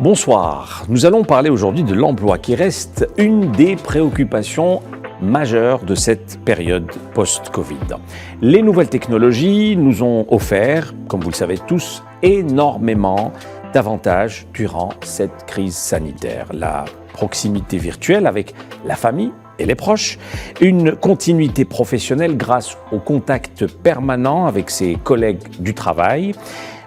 Bonsoir, nous allons parler aujourd'hui de l'emploi qui reste une des préoccupations majeures de cette période post-Covid. Les nouvelles technologies nous ont offert, comme vous le savez tous, énormément d'avantages durant cette crise sanitaire. La proximité virtuelle avec la famille et les proches, une continuité professionnelle grâce au contact permanent avec ses collègues du travail,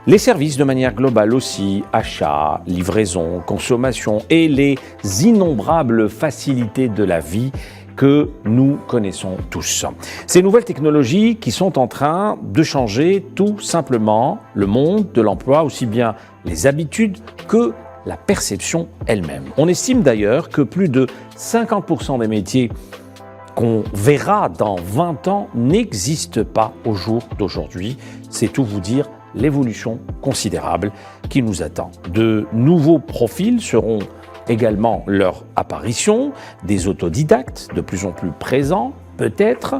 les services de manière globale aussi, achats, livraison, consommation et les innombrables facilités de la vie que nous connaissons tous. Ces nouvelles technologies qui sont en train de changer tout simplement le monde de l'emploi, aussi bien les habitudes que la perception elle-même. On estime d'ailleurs que plus de 50% des métiers qu'on verra dans 20 ans n'existent pas au jour d'aujourd'hui. C'est tout vous dire l'évolution considérable qui nous attend. De nouveaux profils seront également leur apparition, des autodidactes de plus en plus présents, peut-être,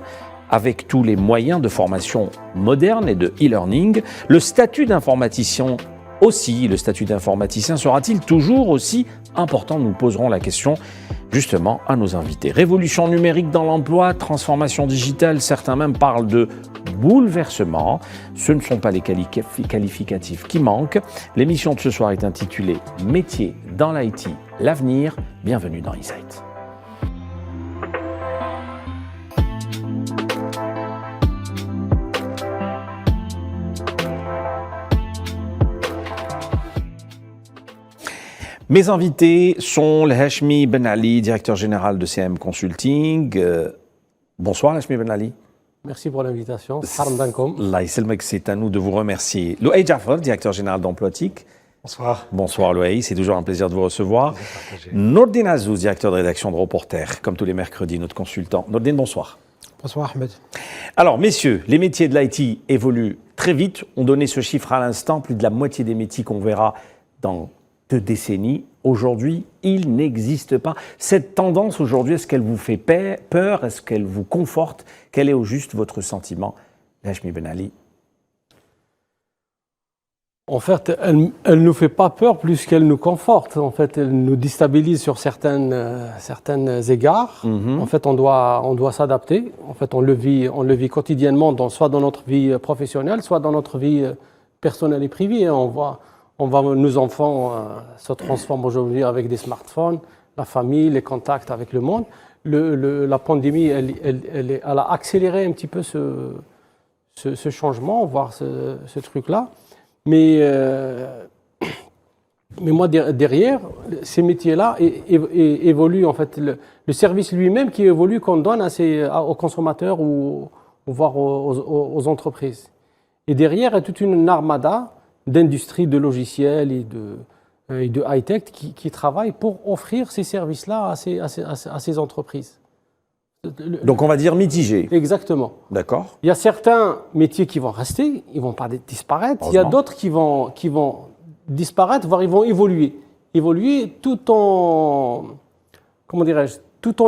avec tous les moyens de formation moderne et de e-learning. Le statut d'informaticien aussi, le statut d'informaticien sera-t-il toujours aussi important? Nous poserons la question justement à nos invités. Révolution numérique dans l'emploi, transformation digitale, certains même parlent de bouleversement. Ce ne sont pas les qualificatifs qui manquent. L'émission de ce soir est intitulée « Métiers dans l'IT, l'avenir ». Bienvenue dans Insight. Mes invités sont Hashmi Ben Ali, directeur général de CM Consulting. Bonsoir Hashmi Ben Ali. Merci pour l'invitation. C'est à nous de vous remercier. Louay Jaffer, directeur général d'Emploitic. Bonsoir. Bonsoir Louay, c'est toujours un plaisir de vous recevoir. Nordin Azouz, directeur de rédaction de Reporter, comme tous les mercredis, notre consultant. Nordin, bonsoir. Bonsoir Ahmed. Alors messieurs, les métiers de l'IT évoluent très vite. On donnait ce chiffre à l'instant, plus de la moitié des métiers qu'on verra dans 2 décennies. Aujourd'hui, il n'existe pas. Cette tendance aujourd'hui, est-ce qu'elle vous fait peur? Est-ce qu'elle vous conforte? Quel est au juste votre sentiment, Hashmi Ben Ali? En fait, elle ne nous fait pas peur plus qu'elle nous conforte. En fait, elle nous déstabilise sur certains égards. En fait, on doit s'adapter. En fait, on le vit quotidiennement, soit dans notre vie professionnelle, soit dans notre vie personnelle et privée. Nos enfants se transforment aujourd'hui avec des smartphones, la famille, les contacts avec le monde. La pandémie, elle a accéléré un petit peu ce changement, voire ce truc-là. Mais moi, derrière, ces métiers-là évoluent. En fait, le service lui-même qui évolue, qu'on donne aux consommateurs ou voire aux entreprises. Et derrière, il y a toute une armada d'industries, de logiciels et de high-tech qui travaillent pour offrir ces services-là à ces entreprises. Donc on va dire mitigé. Exactement. D'accord. Il y a certains métiers qui vont rester, ils ne vont pas disparaître. Il y a d'autres qui vont disparaître, voire ils vont évoluer tout en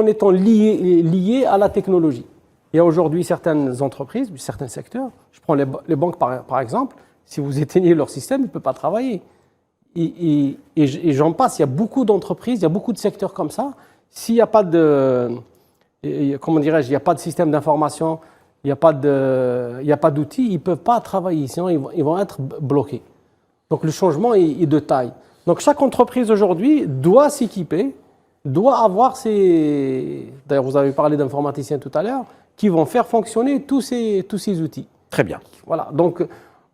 étant liés à la technologie. Il y a aujourd'hui certaines entreprises, certains secteurs, je prends les banques par exemple, si vous éteignez leur système, ils ne peuvent pas travailler. Et j'en passe, il y a beaucoup d'entreprises, il y a beaucoup de secteurs comme ça. S'il n'y a pas de, il n'y a pas de système d'information, il n'y a pas d'outils, ils ne peuvent pas travailler, sinon ils vont être bloqués. Donc le changement est de taille. Donc chaque entreprise aujourd'hui doit s'équiper, doit avoir d'ailleurs vous avez parlé d'informaticiens tout à l'heure, qui vont faire fonctionner tous ces outils. Très bien. Voilà, donc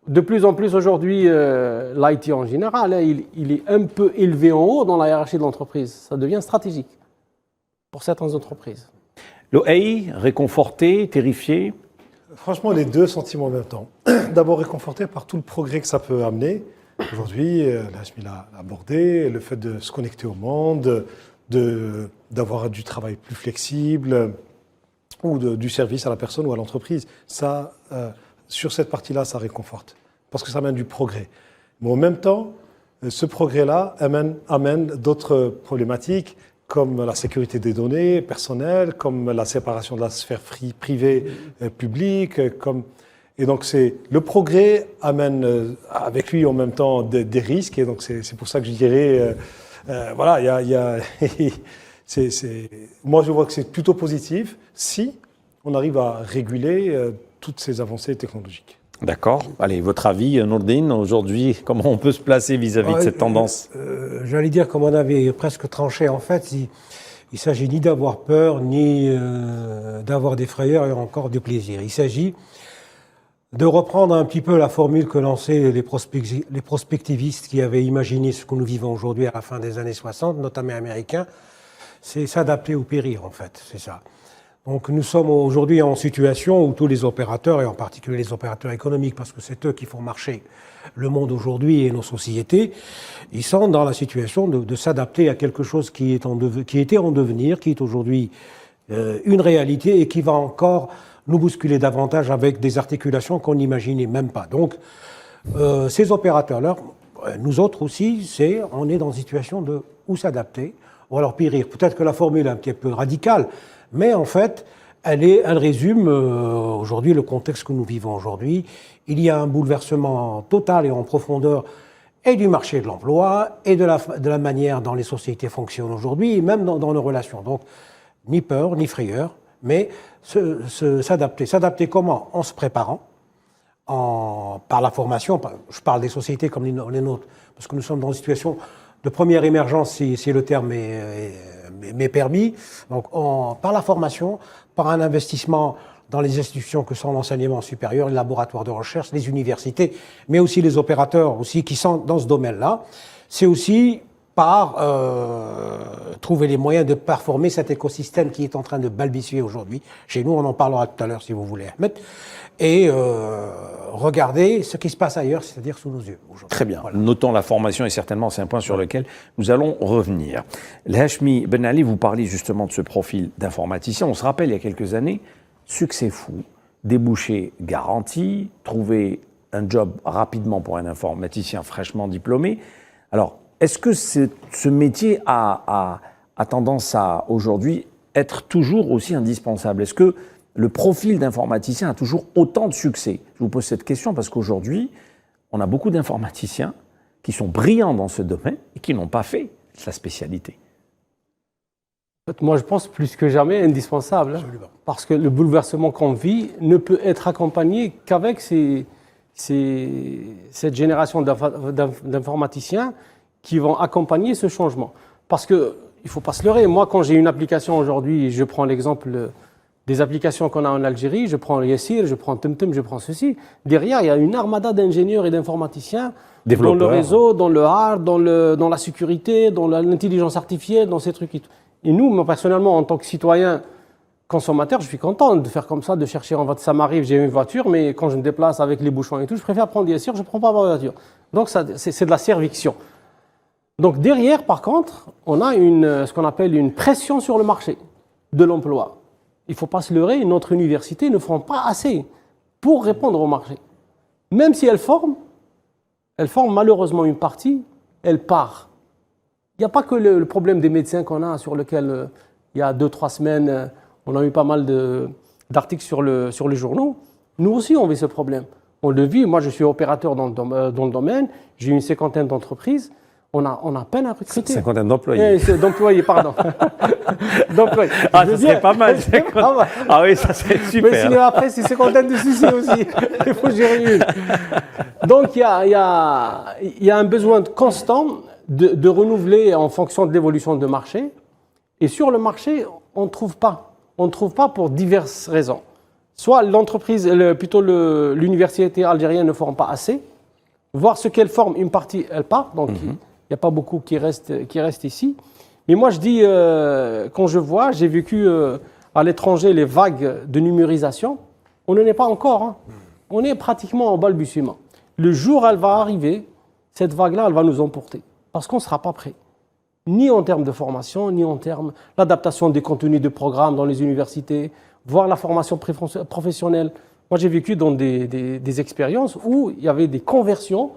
de plus en plus aujourd'hui, l'IT en général, il est un peu élevé en haut dans la hiérarchie de l'entreprise. Ça devient stratégique pour certaines entreprises. Louay, réconforté, terrifié? Franchement, les deux sentiments en même temps. D'abord réconforté par tout le progrès que ça peut amener. Aujourd'hui, Hashmi l'a abordé, le fait de se connecter au monde, d'avoir du travail plus flexible ou du service à la personne ou à l'entreprise. Ça, sur cette partie-là, ça réconforte parce que ça amène du progrès. Mais en même temps, ce progrès-là amène d'autres problématiques comme la sécurité des données personnelles, comme la séparation de la sphère privée publique. Et donc, le progrès amène avec lui en même temps des risques. Et donc, c'est pour ça que je dirais, voilà, moi, je vois que c'est plutôt positif si on arrive à réguler toutes ces avancées technologiques. D'accord. Allez, votre avis, Nourdine, aujourd'hui, comment on peut se placer vis-à-vis de cette tendance? J'allais dire, comme on avait presque tranché, en fait, il ne s'agit ni d'avoir peur, ni d'avoir des frayeurs et encore du plaisir. Il s'agit de reprendre un petit peu la formule que lançaient les prospectivistes qui avaient imaginé ce que nous vivons aujourd'hui à la fin des années 60, notamment américains, c'est s'adapter ou périr, en fait, c'est ça. Donc nous sommes aujourd'hui en situation où tous les opérateurs, et en particulier les opérateurs économiques, parce que c'est eux qui font marcher le monde aujourd'hui et nos sociétés, ils sont dans la situation de s'adapter à quelque chose qui était en devenir, qui est aujourd'hui une réalité et qui va encore nous bousculer davantage avec des articulations qu'on n'imaginait même pas. Donc ces opérateurs-là, nous autres aussi, on est dans une situation de ou s'adapter ou alors périr. Peut-être que la formule est un petit peu radicale, mais en fait, elle résume aujourd'hui le contexte que nous vivons aujourd'hui. Il y a un bouleversement total et en profondeur et du marché de l'emploi et de la manière dont les sociétés fonctionnent aujourd'hui, et même dans nos relations. Donc, ni peur, ni frayeur, mais s'adapter. S'adapter comment? En se préparant, par la formation. Je parle des sociétés comme les nôtres, parce que nous sommes dans une situation de première émergence, si le terme m'est permis. Donc, par la formation, par un investissement dans les institutions que sont l'enseignement supérieur, les laboratoires de recherche, les universités, mais aussi les opérateurs aussi qui sont dans ce domaine-là. C'est aussi par trouver les moyens de performer cet écosystème qui est en train de balbutier aujourd'hui. Chez nous, on en parlera tout à l'heure si vous voulez, Ahmed. Et regarder ce qui se passe ailleurs, c'est-à-dire sous nos yeux aujourd'hui. Très bien. Voilà. Notons la formation et certainement c'est un point sur lequel nous allons revenir. Hachmi Ben Ali, vous parlez justement de ce profil d'informaticien. On se rappelle il y a quelques années, succès fou, débouché garanti, trouver un job rapidement pour un informaticien fraîchement diplômé. Alors, est-ce que ce métier a tendance à aujourd'hui être toujours aussi indispensable? Est-ce que le profil d'informaticien a toujours autant de succès? Je vous pose cette question parce qu'aujourd'hui, on a beaucoup d'informaticiens qui sont brillants dans ce domaine et qui n'ont pas fait sa spécialité. Moi, je pense plus que jamais indispensable. Absolument. Parce que le bouleversement qu'on vit ne peut être accompagné qu'avec cette génération d'informaticiens qui vont accompagner ce changement. Parce qu'il ne faut pas se leurrer. Moi, quand j'ai une application aujourd'hui, je prends l'exemple des applications qu'on a en Algérie, je prends Yassir, je prends TemTem, je prends ceci. Derrière, il y a une armada d'ingénieurs et d'informaticiens dans le réseau, dans le hard, dans la sécurité, dans l'intelligence artificielle, dans ces trucs. Et nous, moi, personnellement, en tant que citoyen consommateur, je suis content de faire comme ça, de chercher en voiture. Ça m'arrive, j'ai une voiture, mais quand je me déplace avec les bouchons et tout, je préfère prendre Yassir, je ne prends pas ma voiture. Donc, c'est de la serviction. Donc, derrière, par contre, on a ce qu'on appelle une pression sur le marché de l'emploi. Il ne faut pas se leurrer, notre université ne fera pas assez pour répondre au marché. Même si elle forme malheureusement une partie, elle part. Il n'y a pas que le problème des médecins qu'on a, sur lequel il y a 2-3 semaines, on a eu pas mal d'articles sur les journaux. Nous aussi, on vit ce problème. On le vit. Moi, je suis opérateur dans le domaine. J'ai une 50aine d'entreprises. On a peine à recruter. 50aine d'employés. D'employés, pardon. D'employés. Ah, ça serait pas mal. Ah oui, ça serait super. Mais sinon, après, c'est 50aine de soucis aussi. Il faut gérer une. Donc, il y a un besoin constant de renouveler en fonction de l'évolution de marché. Et sur le marché, on ne trouve pas. On ne trouve pas pour diverses raisons. Soit l'entreprise, plutôt l'université algérienne ne forme pas assez. Voir ce qu'elle forme, une partie, elle part. Donc, il n'y a pas beaucoup qui restent ici. Mais moi, je dis, quand j'ai vécu à l'étranger les vagues de numérisation, on n'en est pas encore. Hein. On est pratiquement en balbutiement. Le jour où elle va arriver, cette vague-là, elle va nous emporter. Parce qu'on ne sera pas prêt. ni en termes de formation, ni en termes d'adaptation des contenus de programmes dans les universités, voire la formation professionnelle. Moi, j'ai vécu dans des expériences où il y avait des conversions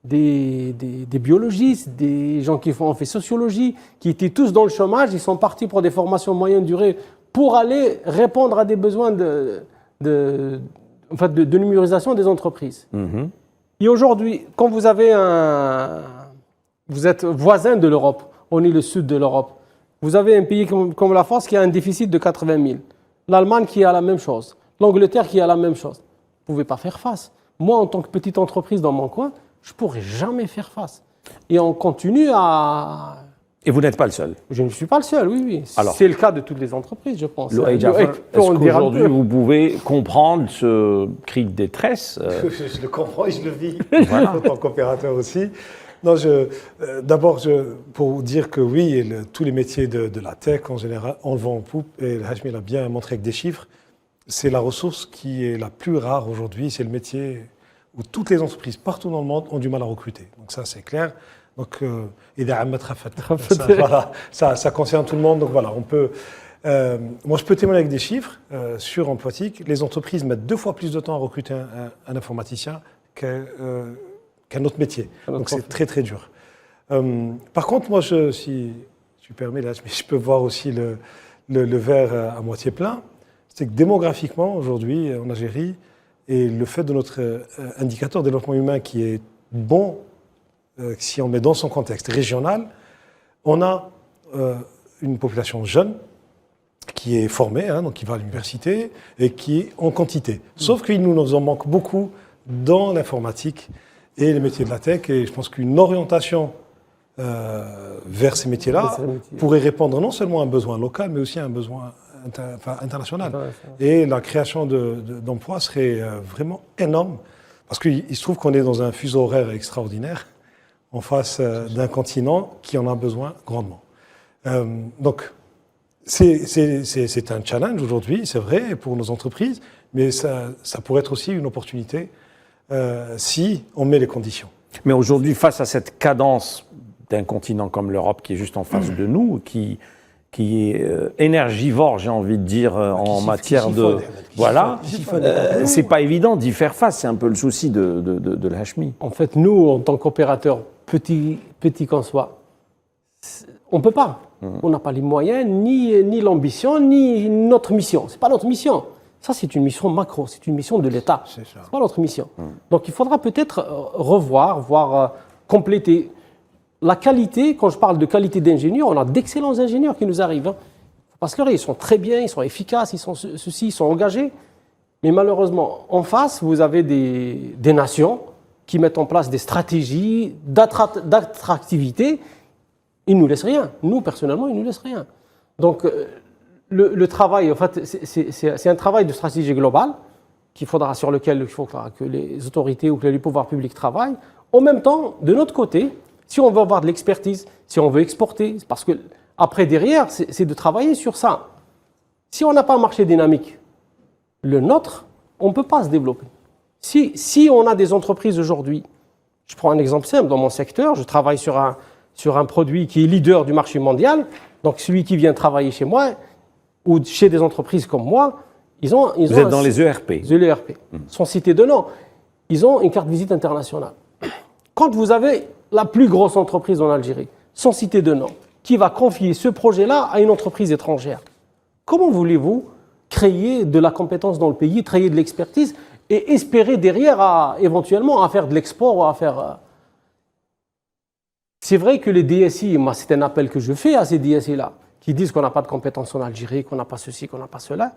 des biologistes, des gens qui ont fait sociologie, qui étaient tous dans le chômage, ils sont partis pour des formations moyenne durée pour aller répondre à des besoins de numérisation des entreprises. Et aujourd'hui, quand vous êtes voisin de l'Europe, on est le sud de l'Europe, vous avez un pays comme la France qui a un déficit de 80 000, l'Allemagne qui a la même chose, l'Angleterre qui a la même chose. Vous ne pouvez pas faire face. Moi, en tant que petite entreprise dans mon coin, je ne pourrais jamais faire face. Et on continue à... Et vous n'êtes pas le seul. Je ne suis pas le seul, oui. C'est le cas de toutes les entreprises, je pense. Est-ce qu'aujourd'hui, vous pouvez comprendre ce cri de détresse Je le comprends et je le vis, voilà. En tant qu'opérateur aussi. Non, d'abord, pour dire que oui, tous les métiers de la tech, en général, on le vend en poupe, et le Hashmi l'a bien montré avec des chiffres, c'est la ressource qui est la plus rare aujourd'hui, c'est le métier où toutes les entreprises partout dans le monde ont du mal à recruter. Donc ça, c'est clair. Donc, ça concerne tout le monde. Donc voilà, on peut. Moi, je peux témoigner avec des chiffres sur Emploitic. Les entreprises mettent 2 fois plus de temps à recruter un informaticien qu'un autre métier. Donc c'est très très dur. Par contre, moi, si tu permets, là, je peux voir aussi le verre à moitié plein. C'est que démographiquement, aujourd'hui, en Algérie, et le fait de notre indicateur de développement humain qui est bon, si on met dans son contexte régional, on a une population jeune qui est formée, donc qui va à l'université et qui est en quantité. Sauf qu'il nous en manque beaucoup dans l'informatique et les métiers de la tech. Et je pense qu'une orientation vers ces métiers-là pourrait répondre non seulement à un besoin local, mais aussi à un besoin international. Et la création d'emplois serait vraiment énorme, parce qu'il se trouve qu'on est dans un fuseau horaire extraordinaire en face d'un continent qui en a besoin grandement. Donc, c'est un challenge aujourd'hui, c'est vrai, pour nos entreprises, mais ça pourrait être aussi une opportunité si on met les conditions. Mais aujourd'hui, face à cette cadence d'un continent comme l'Europe qui est juste en face de nous, qui est énergivore, j'ai envie de dire, en matière de... Voilà, c'est pas évident d'y faire face, c'est un peu le souci de l'Hashmi. En fait, nous, en tant qu'opérateurs, petit qu'on soit, on ne peut pas. On n'a pas les moyens, ni l'ambition, ni notre mission. Ce n'est pas notre mission. Ça, c'est une mission macro, c'est une mission de l'État. Ce n'est pas notre mission. Donc, il faudra peut-être revoir, voire compléter. La qualité, quand je parle de qualité d'ingénieur, on a d'excellents ingénieurs qui nous arrivent. Il ne faut pas se leurrer, ils sont très bien, ils sont efficaces, ils sont engagés. Mais malheureusement, en face, vous avez des nations qui mettent en place des stratégies d'attractivité. Ils ne nous laissent rien. Nous, personnellement, ils ne nous laissent rien. Donc, le travail, en fait, c'est un travail de stratégie globale sur lequel il faut que les autorités ou que les pouvoirs publics travaillent. En même temps, de notre côté, si on veut avoir de l'expertise, si on veut exporter, parce que après, derrière, c'est de travailler sur ça. Si on n'a pas un marché dynamique, le nôtre, on ne peut pas se développer. Si on a des entreprises aujourd'hui, je prends un exemple simple, dans mon secteur, je travaille sur un produit qui est leader du marché mondial, donc celui qui vient travailler chez moi, ou chez des entreprises comme moi, Vous êtes dans les ERP. Les ERP, sans citer de nom. Ils ont une carte visite internationale. Quand vous avez la plus grosse entreprise en Algérie, sans citer de nom, qui va confier ce projet-là à une entreprise étrangère, comment voulez-vous créer de la compétence dans le pays, créer de l'expertise et espérer derrière éventuellement à faire de l'export ou à faire... C'est vrai que les DSI, moi c'est un appel que je fais à ces DSI-là, qui disent qu'on n'a pas de compétences en Algérie, qu'on n'a pas ceci, qu'on n'a pas cela.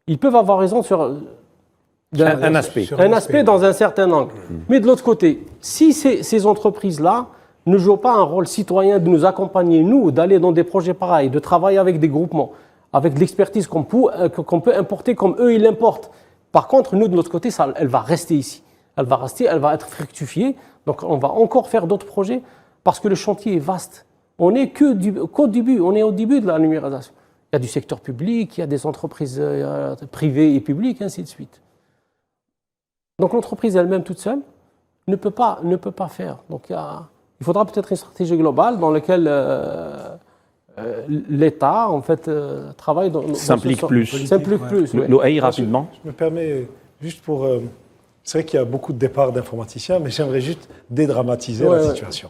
Ils peuvent avoir raison sur un aspect. Un aspect dans un certain angle. Mais de l'autre côté, si ces entreprises-là ne jouent pas un rôle citoyen de nous accompagner, nous, d'aller dans des projets pareils, de travailler avec des groupements, avec de l'expertise qu'on peut importer comme eux, ils l'importent. Par contre, nous, de notre côté, elle va rester ici. Elle va rester, elle va être fructifiée. Donc, on va encore faire d'autres projets parce que le chantier est vaste. On n'est qu'au début, on est au début de la numérisation. Il y a du secteur public, il y a des entreprises privées et publiques, ainsi de suite. Donc l'entreprise elle-même toute seule ne peut pas faire. Donc il il faudra peut-être une stratégie globale dans laquelle l'État, en fait, travaille dans S'implique plus. S'implique plus, oui. Loaï, rapidement. Je me permets, juste pour... c'est vrai qu'il y a beaucoup de départs d'informaticiens, mais j'aimerais juste dédramatiser la situation.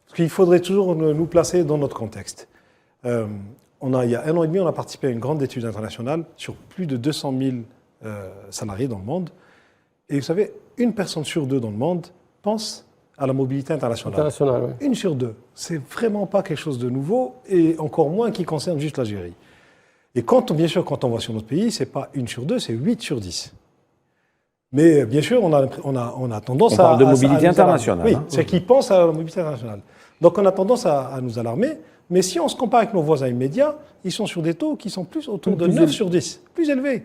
Parce qu'il faudrait toujours nous placer dans notre contexte. Il y a 1 an et demi, on a participé à une grande étude internationale sur plus de 200 000 salariés dans le monde. Et vous savez, 1 personne sur 2 dans le monde pense à la mobilité internationale. Oui. 1 sur 2. C'est vraiment pas quelque chose de nouveau, et encore moins qui concerne juste l'Algérie. Et bien sûr, quand on va sur notre pays, c'est pas 1 sur 2, c'est 8 sur 10. Mais bien sûr, on a tendance on parle de mobilité internationale. Oui, c'est qu'ils pensent à la mobilité internationale. Donc on a tendance à nous alarmer. Mais si on se compare avec nos voisins immédiats, ils sont sur des taux qui sont plus autour de 9 sur 10, plus élevés.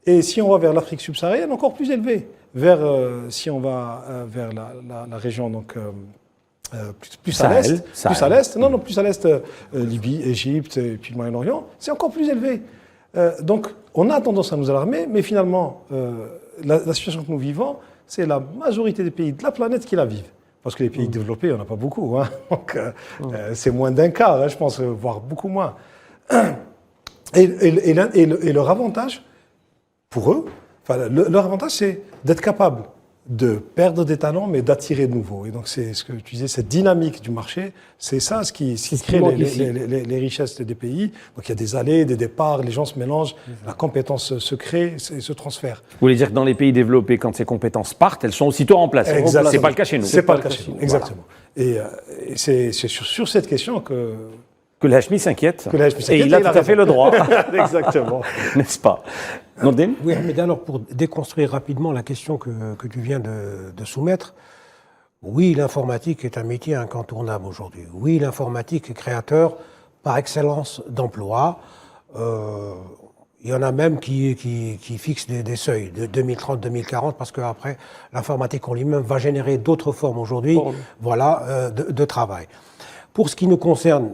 Et si on va vers l'Afrique subsaharienne, encore plus élevés. Si on va vers la région donc, plus à l'est, plus à l'est, Libye, Égypte et puis le Moyen-Orient, c'est encore plus élevé. Donc on a tendance à nous alarmer, mais finalement, la situation que nous vivons, c'est la majorité des pays de la planète qui la vivent. Parce que les pays développés, il n'y en a pas beaucoup. Hein. Donc, c'est moins d'un quart, hein, je pense, voire beaucoup moins. Et leur avantage, pour eux, leur avantage, c'est d'être capable de perdre des talents, mais d'attirer de nouveaux. Et donc, c'est ce que tu disais, cette dynamique du marché, c'est ça ce qui crée les richesses des pays. Donc, il y a des allées, des départs, les gens se mélangent, la compétence se crée et se transfère. Vous voulez dire que dans les pays développés, quand ces compétences partent, elles sont aussitôt remplacées. Exactement. C'est pas le cas chez nous. C'est pas le cas chez nous, exactement. Voilà. Et c'est sur cette question que le Hachmi s'inquiète. Et il a tout à fait le droit. Exactement. N'est-ce pas? Nordine? Oui, mais alors pour déconstruire rapidement la question que tu viens de soumettre, oui, l'informatique est un métier incontournable aujourd'hui. Oui, l'informatique est créateur par excellence d'emplois. Il y en a même qui fixent des seuils de 2030-2040 parce qu'après, l'informatique en lui-même va générer d'autres formes aujourd'hui de travail. Pour ce qui nous concerne,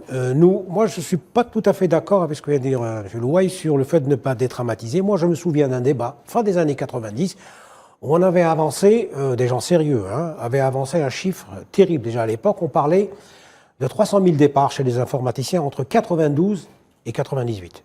moi je ne suis pas tout à fait d'accord avec ce que vient de dire M. Loaï sur le fait de ne pas dédramatiser. Moi je me souviens d'un débat, fin des années 90, où on avait avancé, des gens sérieux, avaient avancé un chiffre terrible déjà à l'époque. On parlait de 300 000 départs chez les informaticiens entre 92 et 98.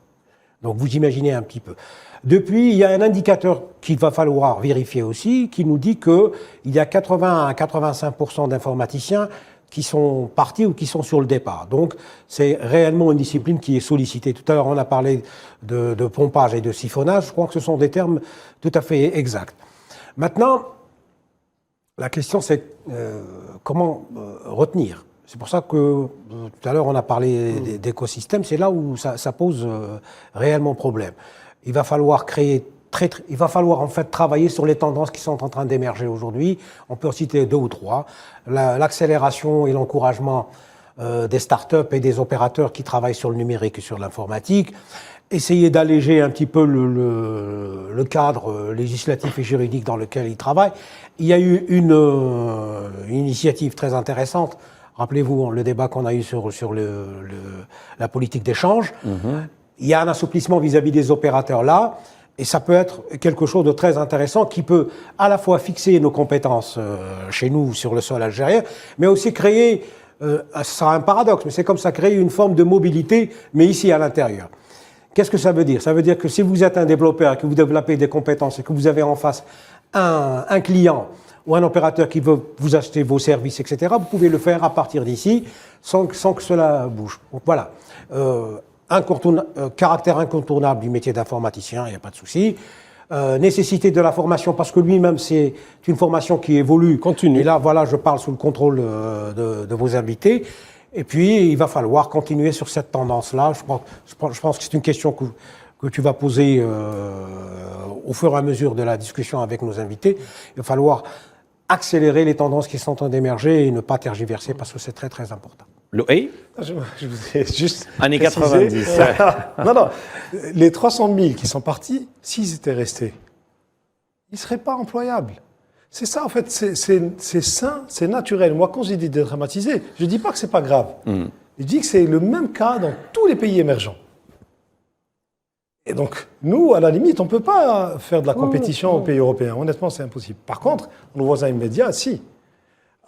Donc vous imaginez un petit peu. Depuis, il y a un indicateur qu'il va falloir vérifier aussi, qui nous dit qu'il y a 80 à 85% d'informaticiens qui sont partis ou qui sont sur le départ. Donc, c'est réellement une discipline qui est sollicitée. Tout à l'heure, on a parlé de pompage et de siphonnage. Je crois que ce sont des termes tout à fait exacts. Maintenant, la question, c'est comment retenir. C'est pour ça que tout à l'heure, on a parlé d'écosystème. C'est là où ça pose réellement problème. Il va falloir en fait travailler sur les tendances qui sont en train d'émerger aujourd'hui. On peut en citer 2 ou 3. L'accélération et l'encouragement des startups et des opérateurs qui travaillent sur le numérique et sur l'informatique. Essayer d'alléger un petit peu le cadre législatif et juridique dans lequel ils travaillent. Il y a eu une initiative très intéressante. Rappelez-vous le débat qu'on a eu sur la politique d'échange. Il y a un assouplissement vis-à-vis des opérateurs là. Et ça peut être quelque chose de très intéressant qui peut à la fois fixer nos compétences chez nous sur le sol algérien, mais aussi créer, ça sera un paradoxe, mais c'est comme ça, créer une forme de mobilité, mais ici à l'intérieur. Qu'est-ce que ça veut dire? Ça veut dire que si vous êtes un développeur et que vous développez des compétences et que vous avez en face un client ou un opérateur qui veut vous acheter vos services, etc., vous pouvez le faire à partir d'ici sans que cela bouge. Donc voilà. Caractère incontournable du métier d'informaticien, il n'y a pas de souci. Nécessité de la formation, parce que lui-même, c'est une formation qui évolue. Continue. Et là, voilà, je parle sous le contrôle de vos invités. Et puis, il va falloir continuer sur cette tendance-là. Je pense que c'est une question que tu vas poser au fur et à mesure de la discussion avec nos invités. Il va falloir accélérer les tendances qui sont en train d'émerger et ne pas tergiverser, parce que c'est très, très important. Loaï? Je voudrais juste Années préciser. 90. Non, les 300 000 qui sont partis, s'ils étaient restés, ils ne seraient pas employables. C'est ça, en fait, c'est sain, c'est naturel. Moi, quand je dis dédramatiser, je ne dis pas que ce n'est pas grave. Je dis que c'est le même cas dans tous les pays émergents. Et donc, nous, à la limite, on ne peut pas faire de la compétition aux pays européens. Honnêtement, c'est impossible. Par contre, nos voisins immédiats, si.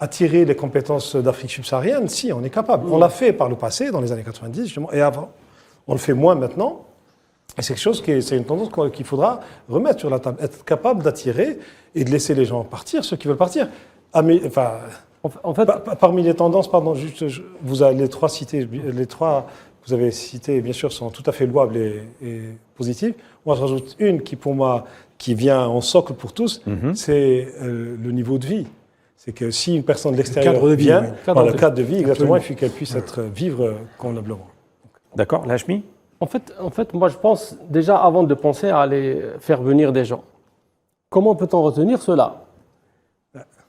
attirer les compétences d'Afrique subsaharienne, si, on est capable. On l'a fait par le passé, dans les années 90, justement, et avant. On le fait moins maintenant. Et c'est quelque chose c'est une tendance qu'il faudra remettre sur la table. Être capable d'attirer et de laisser les gens partir, ceux qui veulent partir. Enfin, En fait, parmi les tendances, pardon, juste, vous avez les trois vous avez cité, bien sûr, sont tout à fait louables et positives. Moi, je rajoute une qui, pour moi, qui vient en socle pour tous, c'est le niveau de vie. C'est que si une personne de l'extérieur vient, le cadre de vie, exactement, il faut qu'elle puisse vivre convenablement. D'accord, Lachmi? En fait, moi, je pense, déjà, avant de penser à aller faire venir des gens, comment peut-on retenir cela?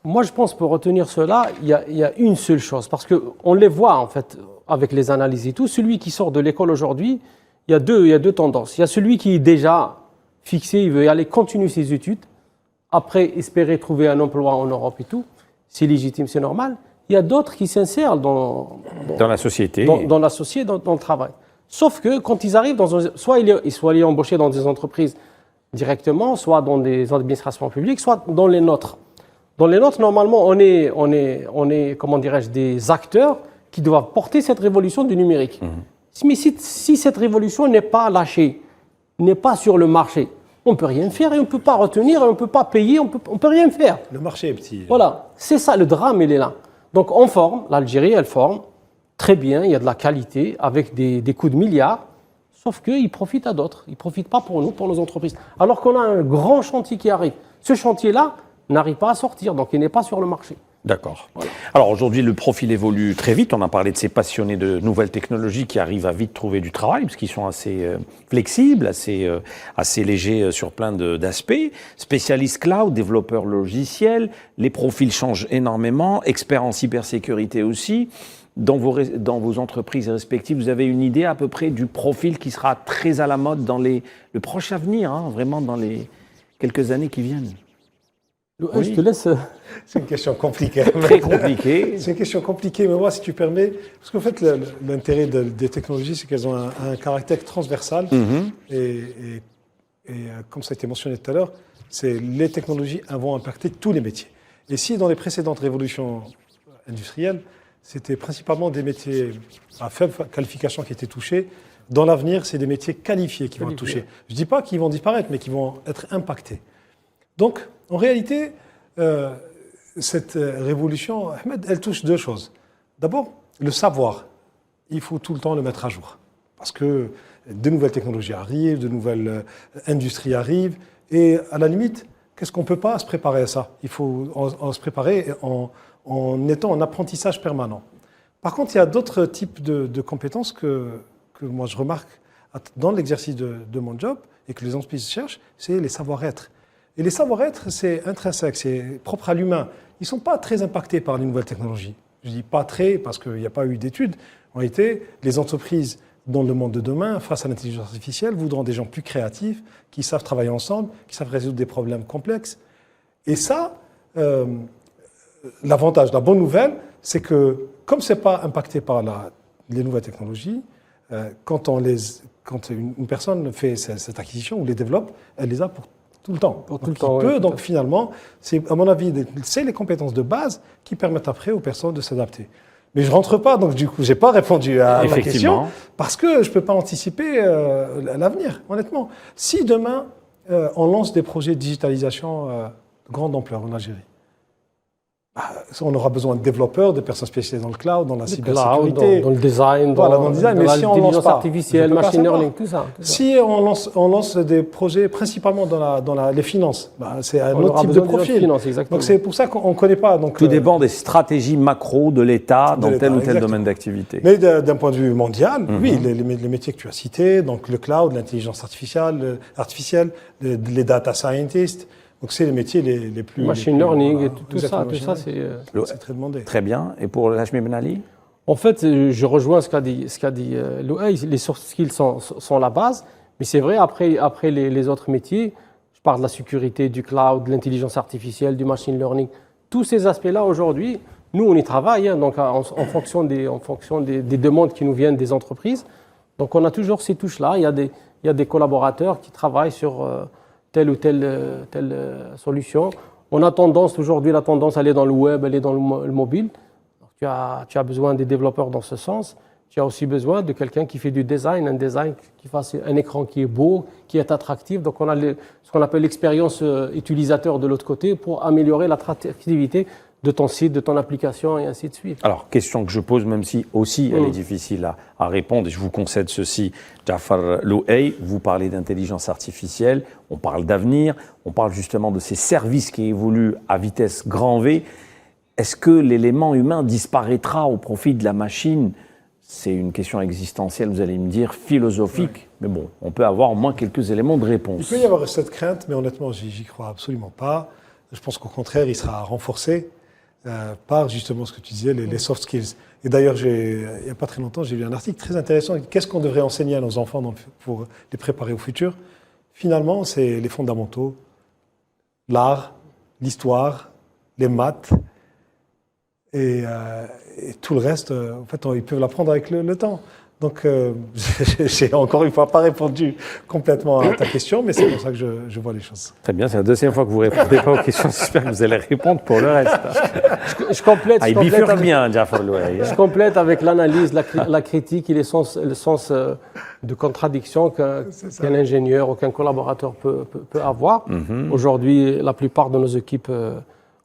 Moi, je pense pour retenir cela, il y a une seule chose, parce qu'on les voit, en fait, avec les analyses et tout. Celui qui sort de l'école aujourd'hui, il y a deux tendances. Il y a celui qui est déjà fixé, il veut aller continuer ses études, après espérer trouver un emploi en Europe et tout. C'est légitime, c'est normal. Il y a d'autres qui s'insèrent dans la société. Dans la société, dans le travail. Sauf que quand ils arrivent, soit il est embauché dans des entreprises directement, soit dans des administrations publiques, soit dans les nôtres. Dans les nôtres, normalement, on est comment dirais-je, des acteurs qui doivent porter cette révolution du numérique. Mais si cette révolution n'est pas lâchée, n'est pas sur le marché, on ne peut rien faire et on ne peut pas retenir, on ne peut pas payer, on peut rien faire. Le marché est petit. Voilà, c'est ça, le drame, il est là. Donc on forme, l'Algérie, elle forme, très bien, il y a de la qualité, avec des coûts de milliards, sauf qu'ils profitent à d'autres. Ils ne profitent pas pour nous, pour nos entreprises. Alors qu'on a un grand chantier qui arrive. Ce chantier-là n'arrive pas à sortir, donc il n'est pas sur le marché. D'accord. Voilà. Alors aujourd'hui, le profil évolue très vite. On a parlé de ces passionnés de nouvelles technologies qui arrivent à vite trouver du travail, parce qu'ils sont assez flexibles, assez légers sur plein d'aspects. Spécialistes cloud, développeurs logiciels, les profils changent énormément, experts en cybersécurité aussi. Dans vos entreprises respectives, vous avez une idée à peu près du profil qui sera très à la mode dans le proche avenir, hein, vraiment dans les quelques années qui viennent? Oui. Je te laisse. C'est une question compliquée. Très compliquée. C'est une question compliquée, mais moi, si tu permets, parce qu'en fait, l'intérêt des technologies, c'est qu'elles ont un caractère transversal. Et comme ça a été mentionné tout à l'heure, les technologies vont impacter tous les métiers. Et si dans les précédentes révolutions industrielles, c'était principalement des métiers à faible qualification qui étaient touchés, dans l'avenir, c'est des métiers qualifiés qui vont être touchés. Je ne dis pas qu'ils vont disparaître, mais qui vont être impactés. Donc, en réalité, cette révolution, Ahmed, elle touche deux choses. D'abord, le savoir. Il faut tout le temps le mettre à jour. Parce que de nouvelles technologies arrivent, de nouvelles industries arrivent. Et à la limite, qu'est-ce qu'on ne peut pas se préparer à ça? Il faut se préparer en étant en apprentissage permanent. Par contre, il y a d'autres types de compétences que moi je remarque dans l'exercice de mon job et que les entreprises cherchent, c'est les savoir-être. Et les savoir-être, c'est intrinsèque, c'est propre à l'humain. Ils ne sont pas très impactés par les nouvelles technologies. Je dis pas très parce qu'il n'y a pas eu d'études. En réalité, les entreprises dans le monde de demain, face à l'intelligence artificielle, voudront des gens plus créatifs, qui savent travailler ensemble, qui savent résoudre des problèmes complexes. Et ça, l'avantage, la bonne nouvelle, c'est que comme ce n'est pas impacté par les nouvelles technologies, quand une personne fait cette acquisition ou les développe, elle les a pour tout le temps. Donc finalement, c'est, à mon avis, c'est les compétences de base qui permettent après aux personnes de s'adapter. Mais je ne rentre pas, donc du coup, je n'ai pas répondu à la question, parce que je ne peux pas anticiper l'avenir, honnêtement. Si demain, on lance des projets de digitalisation de grande ampleur en Algérie, on aura besoin de développeurs, de personnes spécialisées dans le cloud, dans la cybersécurité. Dans le design, dans l'intelligence artificielle, machine learning, tout ça. Si on lance des projets principalement dans les finances, c'est un autre type de profil. Donc c'est pour ça qu'on ne connaît pas. Donc, tout dépend des stratégies macro de l'État dans tel ou tel domaine d'activité. Mais d'un point de vue mondial, oui, les métiers que tu as cités, donc le cloud, l'intelligence artificielle, les data scientists. Donc, c'est les métiers les plus... Machine learning et tout ça, c'est très demandé. Très bien. Et pour Lachmi Ben Ali? En fait, je rejoins ce qu'a dit Louay. Les soft skills sont la base. Mais c'est vrai, après les autres métiers, je parle de la sécurité, du cloud, de l'intelligence artificielle, du machine learning. Tous ces aspects-là, aujourd'hui, nous, on y travaille. Donc, en fonction des demandes qui nous viennent des entreprises. Donc, on a toujours ces touches-là. Il y a des collaborateurs qui travaillent sur... telle ou telle solution. On a tendance, aujourd'hui, la tendance, elle est dans le web, elle est dans le mobile. Tu as besoin des développeurs dans ce sens. Tu as aussi besoin de quelqu'un qui fait du design, un design qui fasse un écran qui est beau, qui est attractif. Donc on a ce qu'on appelle l'expérience utilisateur de l'autre côté pour améliorer l'attractivité de ton site, de ton application et ainsi de suite. Alors, question que je pose, même si aussi elle est difficile à répondre, et je vous concède ceci, Jafar Louay, vous parlez d'intelligence artificielle, on parle d'avenir, on parle justement de ces services qui évoluent à vitesse grand V. Est-ce que l'élément humain disparaîtra au profit de la machine ? C'est une question existentielle, vous allez me dire, philosophique. Mais bon, on peut avoir au moins quelques éléments de réponse. Il peut y avoir cette crainte, mais honnêtement, j'y crois absolument pas. Je pense qu'au contraire, il sera renforcé par justement ce que tu disais, les soft skills. Et d'ailleurs, il n'y a pas très longtemps, j'ai lu un article très intéressant. Qu'est-ce qu'on devrait enseigner à nos enfants pour les préparer au futur ? Finalement, c'est les fondamentaux, l'art, l'histoire, les maths. Et tout le reste, en fait, ils peuvent l'apprendre avec le temps. Donc, j'ai encore une fois pas répondu complètement à ta question, mais c'est comme ça que je vois les choses. Très bien, c'est la deuxième fois que vous ne répondez pas aux questions. J'espère que vous allez répondre pour le reste. Je complète. Il bifurque bien, Jafar Louay. Je complète avec l'analyse, la critique et le sens de contradiction qu'un ingénieur ou qu'un collaborateur peut avoir. Aujourd'hui, la plupart de nos équipes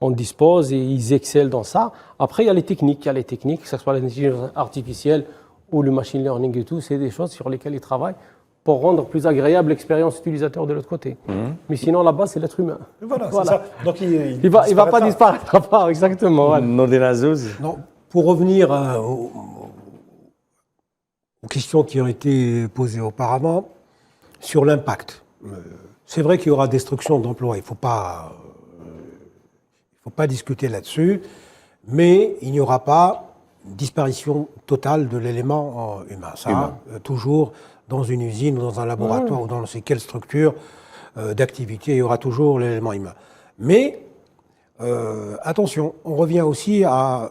on dispose et ils excellent dans ça. Après, il y a les techniques, que ce soit l'intelligence artificielle ou le machine learning et tout, c'est des choses sur lesquelles ils travaillent pour rendre plus agréable l'expérience utilisateur de l'autre côté. Mais sinon, là-bas, c'est l'être humain. Voilà. C'est ça. Donc, il va pas disparaître, exactement. Voilà. Non, pour revenir aux questions qui ont été posées auparavant, sur l'impact. C'est vrai qu'il y aura destruction d'emplois, il ne faut pas discuter là-dessus, mais il n'y aura pas disparition totale de l'élément humain. Ça, toujours dans une usine ou dans un laboratoire ou dans quelle structure d'activité, il y aura toujours l'élément humain. Mais, attention, on revient aussi à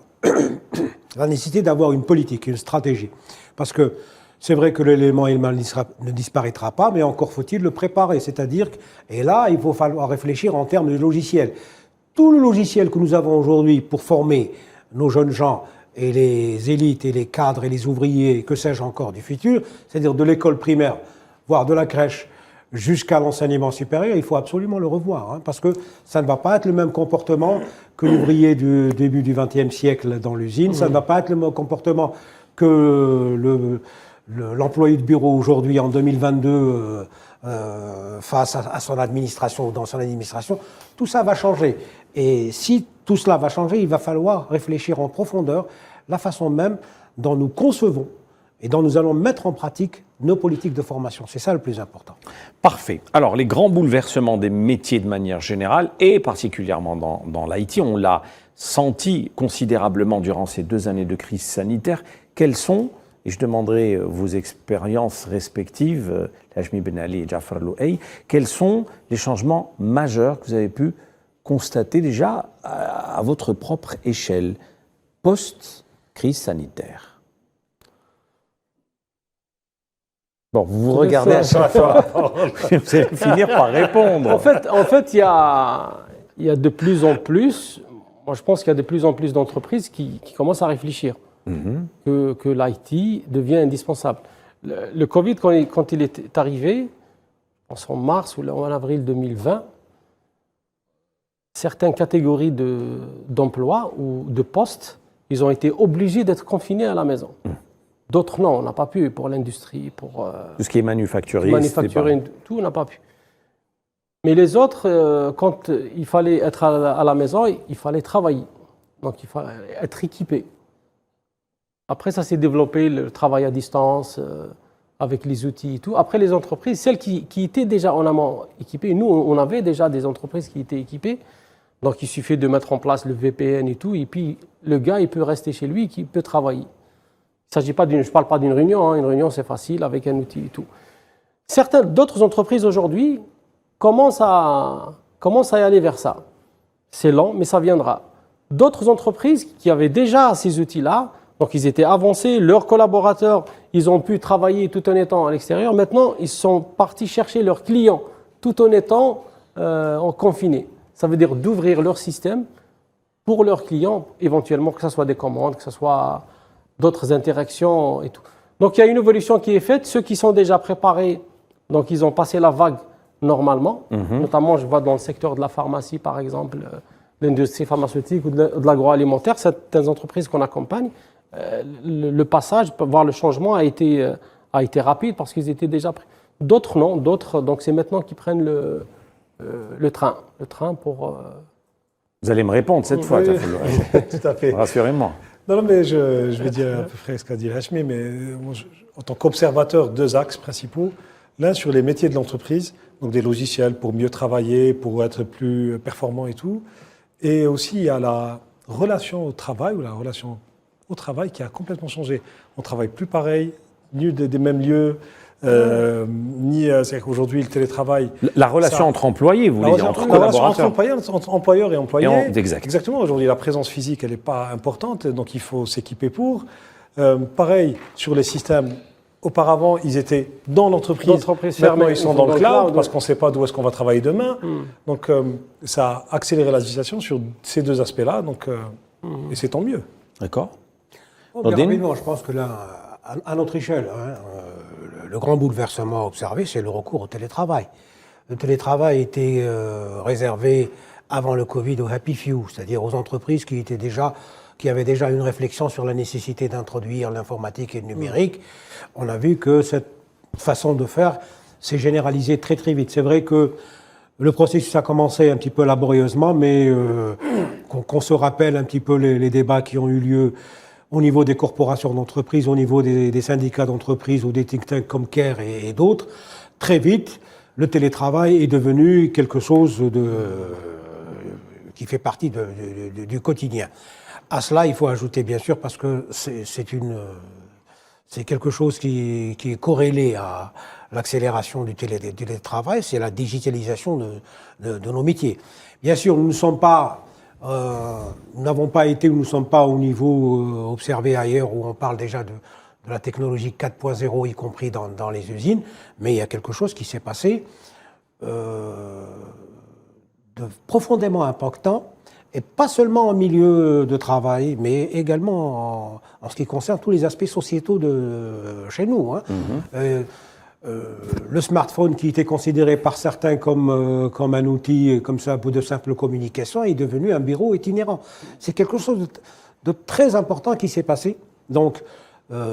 la nécessité d'avoir une politique, une stratégie. Parce que c'est vrai que l'élément humain ne disparaîtra pas, mais encore faut-il le préparer. C'est-à-dire, et là, il faut falloir réfléchir en termes de logiciel. Tout le logiciel que nous avons aujourd'hui pour former nos jeunes gens et les élites et les cadres et les ouvriers, que sais-je encore, du futur, c'est-à-dire de l'école primaire, voire de la crèche, jusqu'à l'enseignement supérieur, il faut absolument le revoir, parce que ça ne va pas être le même comportement que l'ouvrier du début du XXe siècle dans l'usine, ça ne va pas être le même comportement que l'employé de bureau aujourd'hui en 2022 face à son administration ou dans son administration. Tout ça va changer. Et si tout cela va changer, il va falloir réfléchir en profondeur la façon même dont nous concevons et dont nous allons mettre en pratique nos politiques de formation. C'est ça le plus important. Parfait. Alors, les grands bouleversements des métiers de manière générale, et particulièrement dans l'IT, on l'a senti considérablement durant ces 2 années de crise sanitaire. Quels sont, et je demanderai vos expériences respectives, Lajmi Ben Ali et Jafar Louay, quels sont les changements majeurs que vous avez pu constater déjà à votre propre échelle, post-crise sanitaire? Bon, vous vous regardez à chaque fois. Vous allez finir par répondre. En fait, il y a de plus en plus, moi je pense qu'il y a de plus en plus d'entreprises qui commencent à réfléchir que l'IT devient indispensable. Le Covid, quand il est arrivé, en mars ou en avril 2020, certaines catégories d'emplois ou de postes, ils ont été obligés d'être confinés à la maison. D'autres, non, on n'a pas pu, pour l'industrie, pour... tout ce qui est manufacturier, tout, on n'a pas pu. Mais les autres, quand il fallait être à la maison, il fallait travailler. Donc, il fallait être équipé. Après, ça s'est développé, le travail à distance, avec les outils et tout. Après, les entreprises, celles qui étaient déjà en amont équipées, nous, on avait déjà des entreprises qui étaient équipées. Donc, il suffit de mettre en place le VPN et tout. Et puis, le gars, il peut rester chez lui, il peut travailler. Il s'agit pas je ne parle pas d'une réunion. Une réunion, c'est facile avec un outil et tout. D'autres entreprises aujourd'hui commencent à y aller vers ça. C'est lent, mais ça viendra. D'autres entreprises qui avaient déjà ces outils-là, donc ils étaient avancés, leurs collaborateurs, ils ont pu travailler tout en étant à l'extérieur. Maintenant, ils sont partis chercher leurs clients tout en étant confinés. Ça veut dire d'ouvrir leur système pour leurs clients, éventuellement, que ce soit des commandes, que ce soit d'autres interactions et tout. Donc il y a une évolution qui est faite. Ceux qui sont déjà préparés, donc ils ont passé la vague normalement. Notamment, je vois dans le secteur de la pharmacie, par exemple, l'industrie pharmaceutique ou de l'agroalimentaire, certaines entreprises qu'on accompagne, le passage, voire le changement a été rapide parce qu'ils étaient déjà prêts. D'autres non, d'autres, donc c'est maintenant qu'ils prennent le train pour... Vous allez me répondre cette fois, Oui, tout à fait. rassurez-moi. Non, mais je vais dire à peu près ce qu'a dit Hachmi, mais moi, en tant qu'observateur, 2 axes principaux. L'un sur les métiers de l'entreprise, donc des logiciels pour mieux travailler, pour être plus performant et tout. Et aussi, il y a la relation au travail, ou la relation au travail qui a complètement changé. On ne travaille plus pareil, ni des mêmes lieux, c'est-à-dire qu'aujourd'hui, le télétravail... La relation entre employés, vous voulez dire, entre la relation collaborateurs. entre employeurs et employés. Exact. Exactement. Aujourd'hui, la présence physique, elle n'est pas importante, donc il faut s'équiper pour. Pareil, sur les systèmes, auparavant, ils étaient dans l'entreprise. Maintenant, ils sont dans le cloud parce qu'on ne sait pas d'où est-ce qu'on va travailler demain. Donc, ça a accéléré la législation sur ces 2 aspects-là, donc, et c'est tant mieux. D'accord. Rapidement, je pense que là, à notre échelle, le grand bouleversement observé, c'est le recours au télétravail. Le télétravail était réservé avant le Covid aux happy few, c'est-à-dire aux entreprises qui avaient déjà une réflexion sur la nécessité d'introduire l'informatique et le numérique. On a vu que cette façon de faire s'est généralisée très très vite. C'est vrai que le processus a commencé un petit peu laborieusement, mais qu'on se rappelle un petit peu les débats qui ont eu lieu au niveau des corporations d'entreprise, au niveau des syndicats d'entreprise ou des think tanks comme CARE et d'autres, très vite, le télétravail est devenu quelque chose qui fait partie du quotidien. À cela, il faut ajouter, bien sûr, parce que c'est quelque chose qui est corrélé à l'accélération du télétravail, c'est la digitalisation de nos métiers. Bien sûr, nous n'avons pas été ou nous ne sommes pas au niveau observé ailleurs où on parle déjà de la technologie 4.0, y compris dans les usines, mais il y a quelque chose qui s'est passé de profondément impactant, et pas seulement en milieu de travail, mais également en ce qui concerne tous les aspects sociétaux de chez nous. Le smartphone, qui était considéré par certains comme un outil comme ça pour de simple communication, est devenu un bureau itinérant. C'est quelque chose de très important qui s'est passé. Donc,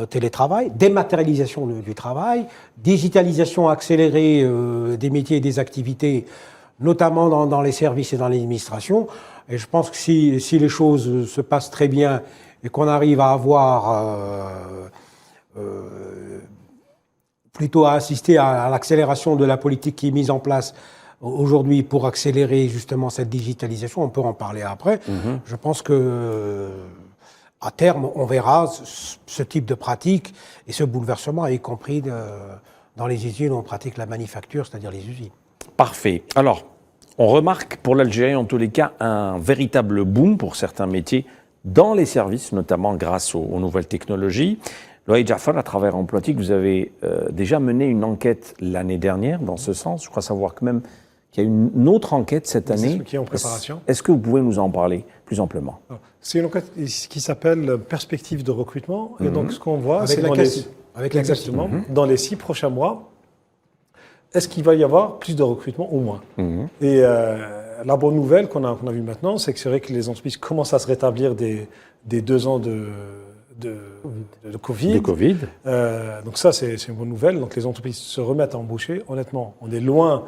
télétravail, dématérialisation du travail, digitalisation accélérée des métiers et des activités, notamment dans les services et dans l'administration. Et je pense que si les choses se passent très bien et qu'on arrive à avoir plutôt à assister à l'accélération de la politique qui est mise en place aujourd'hui pour accélérer justement cette digitalisation, on peut en parler après. Je pense que à terme, on verra ce type de pratique et ce bouleversement, y compris dans les usines où on pratique la manufacture, c'est-à-dire les usines. Parfait. Alors, on remarque pour l'Algérie, en tous les cas, un véritable boom pour certains métiers dans les services, notamment grâce aux nouvelles technologies. Loïc Jaafar, à travers Emploitique, vous avez déjà mené une enquête l'année dernière dans ce sens. Je crois savoir que même qu'il y a une autre enquête cette année. Qui est en préparation. Est-ce que vous pouvez nous en parler plus amplement? C'est une enquête qui s'appelle Perspective de recrutement. Et donc, ce qu'on voit, c'est exactement, dans les 6 prochains mois, est-ce qu'il va y avoir plus de recrutement ou moins? Et la bonne nouvelle qu'on a vue maintenant, c'est que c'est vrai que les entreprises commencent à se rétablir des 2 ans de Covid. Donc ça, c'est une bonne nouvelle. Donc les entreprises se remettent à embaucher. Honnêtement, on est loin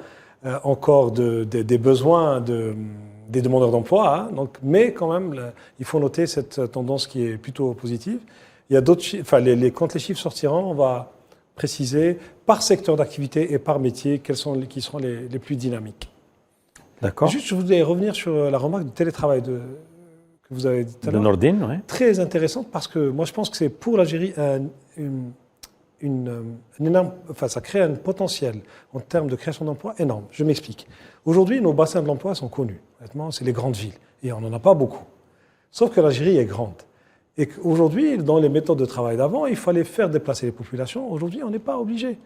encore des besoins des demandeurs d'emploi. Donc, mais quand même, il faut noter cette tendance qui est plutôt positive. Il y a d'autres chiffres, quand les chiffres sortiront, on va préciser par secteur d'activité et par métier qui seront les plus dynamiques. D'accord. Juste, je voulais revenir sur la remarque du télétravail que vous avez dit tout à l'heure. De Nordine, oui. Très intéressante parce que moi je pense que c'est pour l'Algérie ça crée un potentiel en termes de création d'emplois énorme. Je m'explique. Aujourd'hui, nos bassins de l'emploi sont connus. Honnêtement, c'est les grandes villes et on n'en a pas beaucoup. Sauf que l'Algérie est grande. Et qu'aujourd'hui, dans les méthodes de travail d'avant, il fallait faire déplacer les populations. Aujourd'hui, on n'est pas obligé.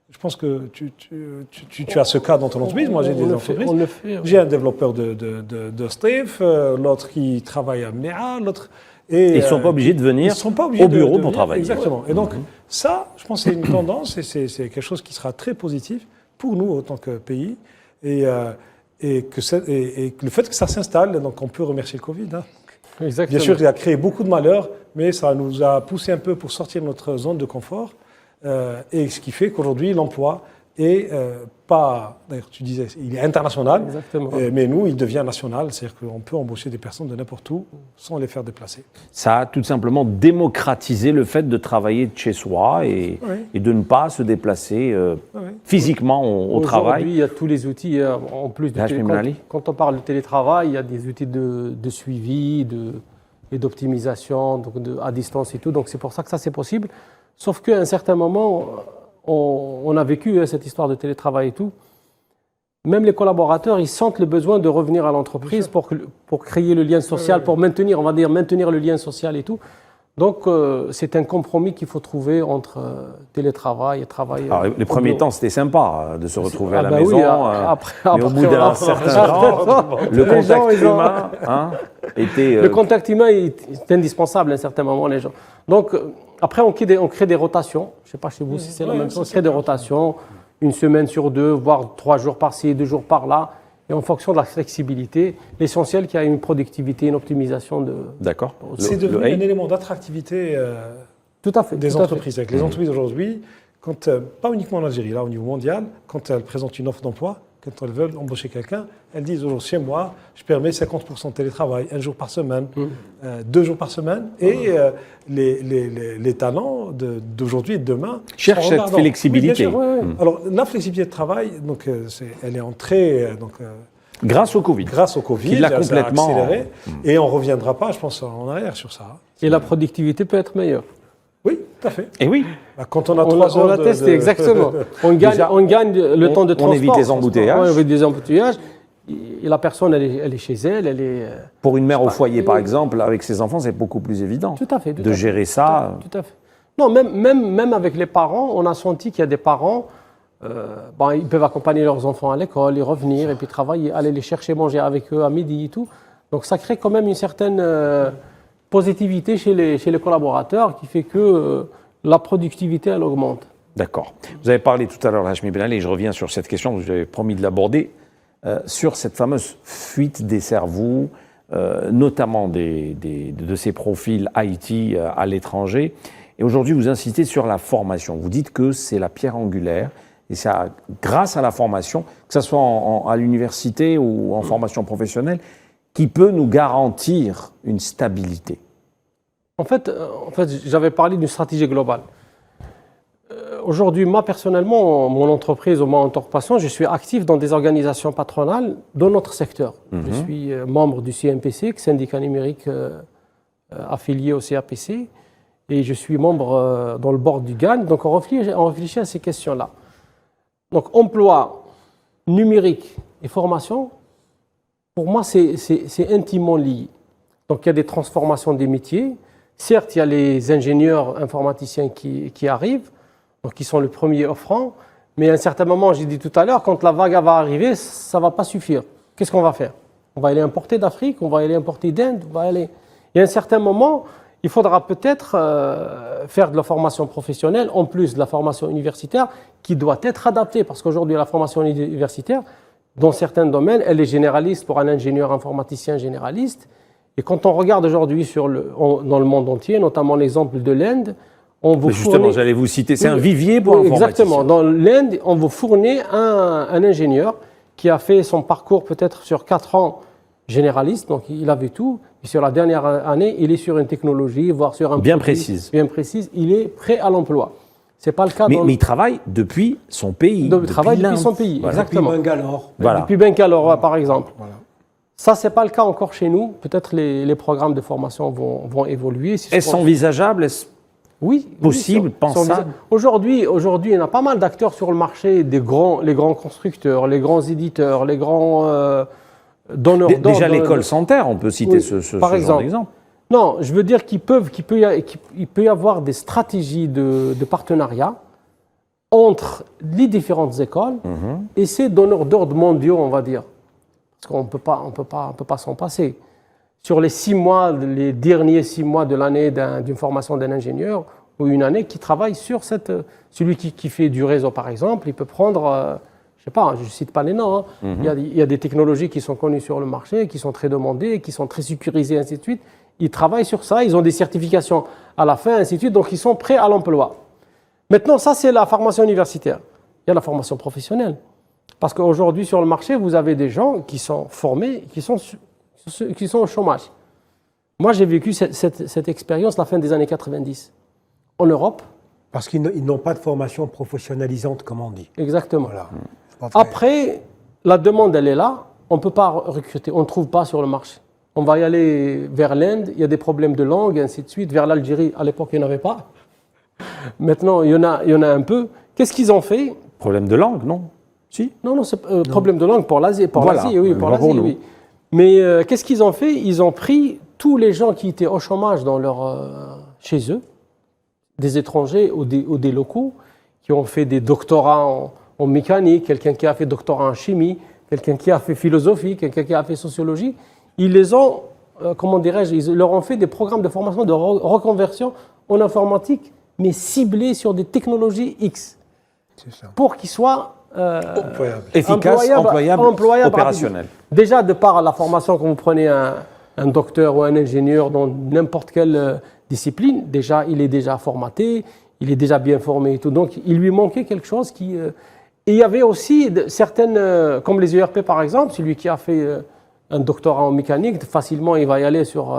Je pense que tu as ce cas dans ton entreprise. Moi, j'ai des entreprises. On le fait. J'ai un développeur de Stripe, l'autre qui travaille à MEA, l'autre. Et ils ne sont pas obligés de venir au bureau pour travailler. Exactement. Et donc, ça, je pense que c'est une tendance et c'est quelque chose qui sera très positif pour nous en tant que pays. Et le fait que ça s'installe, donc on peut remercier le Covid. Hein. Exactement. Bien sûr, il a créé beaucoup de malheurs, mais ça nous a poussé un peu pour sortir de notre zone de confort. Et ce qui fait qu'aujourd'hui, l'emploi est pas... D'ailleurs, tu disais, il est international, mais nous, il devient national. C'est-à-dire qu'on peut embaucher des personnes de n'importe où sans les faire déplacer. Ça a tout simplement démocratisé le fait de travailler de chez soi et de ne pas se déplacer physiquement au travail. Aujourd'hui, il y a tous les outils. En plus de quand on parle de télétravail, il y a des outils de suivi et d'optimisation à distance et tout. Donc, c'est pour ça que ça, c'est possible. Sauf qu'à un certain moment, on a vécu cette histoire de télétravail et tout. Même les collaborateurs, ils sentent le besoin de revenir à l'entreprise pour créer le lien social, pour maintenir le lien social et tout. Donc, c'est un compromis qu'il faut trouver entre télétravail et travail. Alors, les premiers temps, c'était sympa de se retrouver à la maison. Oui, mais au bout d'un certain temps, le contact humain était... Le contact humain est indispensable à un certain moment, les gens. Donc, après, on crée des rotations. Je ne sais pas chez vous si c'est la même chose. On crée des rotations, une semaine sur deux, voire 3 jours par-ci, 2 jours par-là. Et en fonction de la flexibilité, l'essentiel qu'il y ait une productivité, une optimisation de... D'accord. C'est devenu un élément d'attractivité des entreprises. Avec les entreprises aujourd'hui, pas uniquement en Algérie, là au niveau mondial, quand elles présentent une offre d'emploi, quand elles veulent embaucher quelqu'un, elles disent aujourd'hui chez moi, je permets 50% de télétravail, 1 jour par semaine, 2 jours par semaine, et les talents d'aujourd'hui et de demain cherchent cette flexibilité. Oui, alors la flexibilité de travail, donc, elle est entrée grâce au Covid. Grâce au Covid, qui l'a complètement accéléré, et on ne reviendra pas, je pense, en arrière sur ça. Et la productivité peut être meilleure. Oui, tout à fait. Et oui. Quand on a 3 heures on l'a testé, exactement. On gagne le temps de transport. On évite les embouteillages. On évite des embouteillages. Et la personne, elle est chez elle, Pour une mère au foyer, par exemple, avec ses enfants, c'est beaucoup plus évident. Tout à fait. De gérer ça. Tout à fait. Non, même avec les parents, on a senti qu'il y a des parents, ils peuvent accompagner leurs enfants à l'école, et revenir, et puis travailler, aller les chercher manger avec eux à midi et tout. Donc ça crée quand même une certaine positivité chez les collaborateurs qui fait que la productivité, elle augmente. D'accord. Vous avez parlé tout à l'heure, Hachmi Ben Ali, et je reviens sur cette question, je vous avais promis de l'aborder, sur cette fameuse fuite des cerveaux, notamment de ces profils IT à l'étranger. Et aujourd'hui, vous insistez sur la formation. Vous dites que c'est la pierre angulaire, et c'est grâce à la formation, que ce soit à l'université ou en formation professionnelle, qui peut nous garantir une stabilité. En fait, j'avais parlé d'une stratégie globale. Aujourd'hui, moi, personnellement, mon entreprise, moi, en tant que patient, je suis actif dans des organisations patronales dans notre secteur. Je suis membre du CNPC, syndicat numérique affilié au CAPC, et je suis membre dans le board du GAN. Donc, on réfléchit à ces questions-là. Donc, emploi, numérique et formation, pour moi, c'est intimement lié. Donc, il y a des transformations des métiers. Certes, il y a les ingénieurs informaticiens qui arrivent, donc qui sont les premiers offrants, mais à un certain moment, j'ai dit tout à l'heure, quand la vague va arriver, ça ne va pas suffire. Qu'est-ce qu'on va faire? On va aller importer d'Afrique, on va aller importer d'Inde, Et à un certain moment, il faudra peut-être faire de la formation professionnelle, en plus de la formation universitaire, qui doit être adaptée, parce qu'aujourd'hui, la formation universitaire, dans certains domaines, elle est généraliste pour un ingénieur informaticien généraliste. Et quand on regarde aujourd'hui dans le monde entier, notamment l'exemple de l'Inde, on vous justement, j'allais vous citer, c'est un vivier pour informaticien. Exactement. Dans l'Inde, on vous fournit un ingénieur qui a fait son parcours peut-être sur 4 ans généraliste, donc il avait tout. Et sur la dernière année, il est sur une technologie, voire sur un bien produit précise. Bien précise. Il est prêt à l'emploi. C'est pas le cas. Mais il travaille depuis son pays. Il travaille depuis son pays, voilà. exactement. Depuis Bangalore. Voilà. Depuis Bangalore, par exemple. Voilà. Ça, c'est pas le cas encore chez nous. Peut-être les programmes de formation vont évoluer. Est-ce envisageable? Est-ce possible, pensable? Aujourd'hui, il y en a pas mal d'acteurs sur le marché, les grands constructeurs, les grands éditeurs, les grands donneurs d'ordre. Déjà l'école Santerre, on peut citer ce genre d'exemple. Non, je veux dire qu'il peut y avoir des stratégies de partenariat entre les différentes écoles, et c'est donneurs d'ordre mondiaux, on va dire. Parce qu'on ne peut pas s'en passer. Sur les 6 mois, les derniers 6 mois de l'année d'une formation d'un ingénieur, ou une année qui travaille sur celui qui fait du réseau, par exemple, il peut prendre, je ne sais pas, je ne cite pas les noms, il y a des technologies qui sont connues sur le marché, qui sont très demandées, qui sont très sécurisées, ainsi de suite. Ils travaillent sur ça, ils ont des certifications à la fin, ainsi de suite, donc ils sont prêts à l'emploi. Maintenant, ça, c'est la formation universitaire. Il y a la formation professionnelle. Parce qu'aujourd'hui, sur le marché, vous avez des gens qui sont formés, qui sont au chômage. Moi, j'ai vécu cette expérience la fin des années 90. En Europe. Parce qu'ils n'ont pas de formation professionnalisante, comme on dit. Exactement. Voilà. Après, la demande, elle est là. On ne peut pas recruter. On ne trouve pas sur le marché. On va y aller vers l'Inde. Il y a des problèmes de langue, et ainsi de suite. Vers l'Algérie, à l'époque, il n'y en avait pas. Maintenant, il y en a un peu. Qu'est-ce qu'ils ont fait? Problème de langue, non? Si? Non, c'est problème de langue pour l'Asie. Voilà. Oui, pour l'Asie, oui. Mais qu'est-ce qu'ils ont fait? Ils ont pris tous les gens qui étaient au chômage chez eux, des étrangers ou des locaux, qui ont fait des doctorats en mécanique, quelqu'un qui a fait doctorat en chimie, quelqu'un qui a fait philosophie, quelqu'un qui a fait sociologie. Ils les ont, ils leur ont fait des programmes de formation, de reconversion en informatique, mais ciblés sur des technologies X. C'est ça. Pour qu'ils soient efficaces, employables, opérationnels. Déjà, de par la formation, quand vous prenez un docteur ou un ingénieur dans n'importe quelle discipline, déjà, il est déjà formaté, il est déjà bien formé et tout. Donc, il lui manquait quelque chose qui... Et il y avait aussi certaines, comme les ERP par exemple, celui qui a fait un doctorat en mécanique, facilement il va y aller sur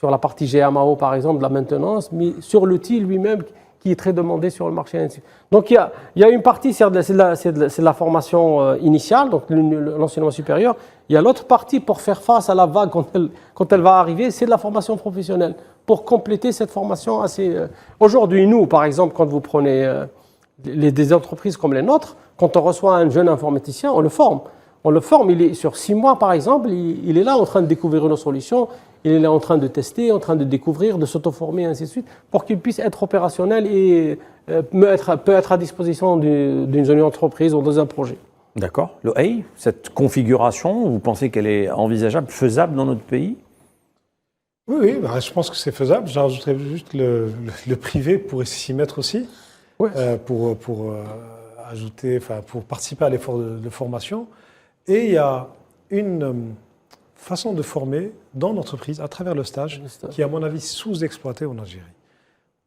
la partie GMAO par exemple, de la maintenance, mais sur l'outil lui-même qui est très demandé sur le marché. Donc il y a une partie, c'est de la formation initiale, donc l'enseignement supérieur. Il y a l'autre partie pour faire face à la vague quand elle va arriver, c'est de la formation professionnelle, pour compléter cette formation assez... Aujourd'hui, nous, par exemple, quand vous prenez des entreprises comme les nôtres, quand on reçoit un jeune informaticien, on le forme. On le forme, il est sur 6 mois par exemple, il est là en train de découvrir une solution, il est là en train de tester, en train de découvrir, de s'auto-former, ainsi de suite, pour qu'il puisse être opérationnel et peut être à disposition d'une jeune entreprise ou dans un projet. D'accord. Loïc, cette configuration, vous pensez qu'elle est envisageable, faisable dans notre pays? Oui, je pense que c'est faisable. J'ajouterais juste le privé pourrait s'y mettre aussi, pour participer à l'effort de formation. Et il y a une façon de former dans l'entreprise à travers le stage qui est à mon avis sous-exploitée en Algérie.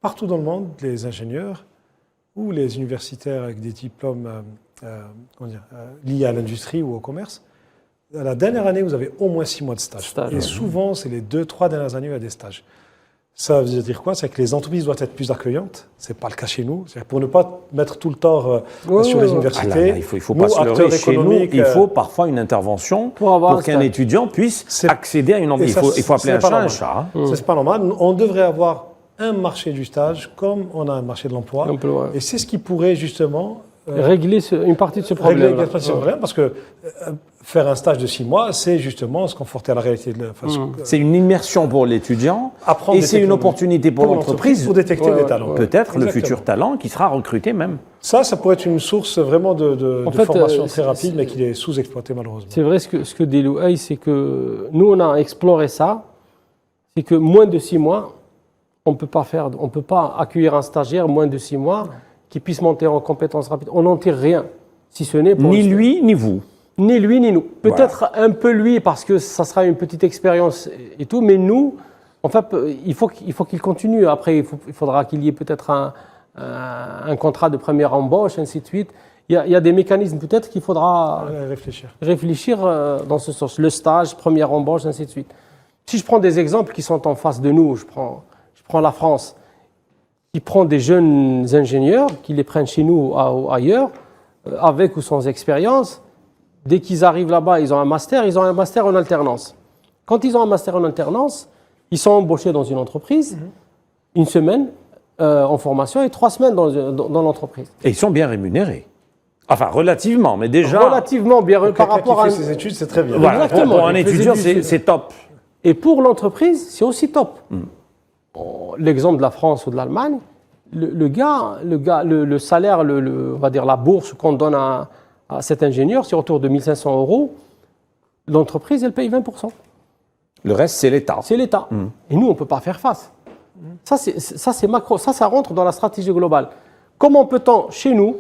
Partout dans le monde, les ingénieurs ou les universitaires avec des diplômes liés à l'industrie ou au commerce, à la dernière année, vous avez au moins 6 mois de stage. Et souvent, c'est les 2-3 dernières années, il y a des stages. Ça veut dire quoi? C'est que les entreprises doivent être plus accueillantes. Ce n'est pas le cas chez nous. Pour ne pas mettre tout le tort sur les universités. Il faut pas se leurrer. Chez nous, il faut parfois une intervention pour qu'un étudiant puisse accéder à une entreprise. Il faut appeler un chat un chat. C'est pas normal. On devrait avoir un marché du stage comme on a un marché de l'emploi. Et c'est ce qui pourrait justement... régler une partie de ce problème. Régler une partie de ce problème, parce que faire un stage de 6 mois, c'est justement se conforter à la réalité. C'est une immersion pour l'étudiant et c'est une opportunité pour l'entreprise pour détecter des talents. Peut-être le futur talent qui sera recruté même. Ça pourrait être une source vraiment de formation très rapide, mais qui est sous-exploitée malheureusement. C'est vrai ce que dit Louaï, c'est que nous, on a exploré ça, c'est que moins de 6 mois, on ne peut pas accueillir un stagiaire moins de 6 mois qui puisse monter en compétences rapides. On n'en tire rien, si ce n'est pour... Ni lui, ni vous. Ni lui, ni nous. Peut-être un peu lui, parce que ça sera une petite expérience et tout, mais nous, en fait, il faut qu'il continue. Après, il faudra qu'il y ait peut-être un contrat de première embauche, ainsi de suite. Il y a des mécanismes peut-être qu'il faudra réfléchir dans ce sens. Le stage, première embauche, ainsi de suite. Si je prends des exemples qui sont en face de nous, je prends la France, qui prend des jeunes ingénieurs, qui les prennent chez nous ou ailleurs, avec ou sans expérience. Dès qu'ils arrivent là-bas, ils ont un master en alternance. Quand ils ont un master en alternance, ils sont embauchés dans une entreprise, une semaine en formation et 3 semaines dans l'entreprise. Et ils sont bien rémunérés. Enfin, relativement, mais déjà... Relativement bien, par rapport à... Qui fait ses études, c'est très bien. Voilà, pour un étudiant, c'est top. Et pour l'entreprise, c'est aussi top. L'exemple de la France ou de l'Allemagne, le salaire, on va dire la bourse qu'on donne à cet ingénieur, c'est autour de 1 500 €. L'entreprise, elle paye 20%. Le reste, c'est l'État. C'est l'État. Et nous, on ne peut pas faire face. Ça, c'est macro. Ça rentre dans la stratégie globale. Comment peut-on, chez nous,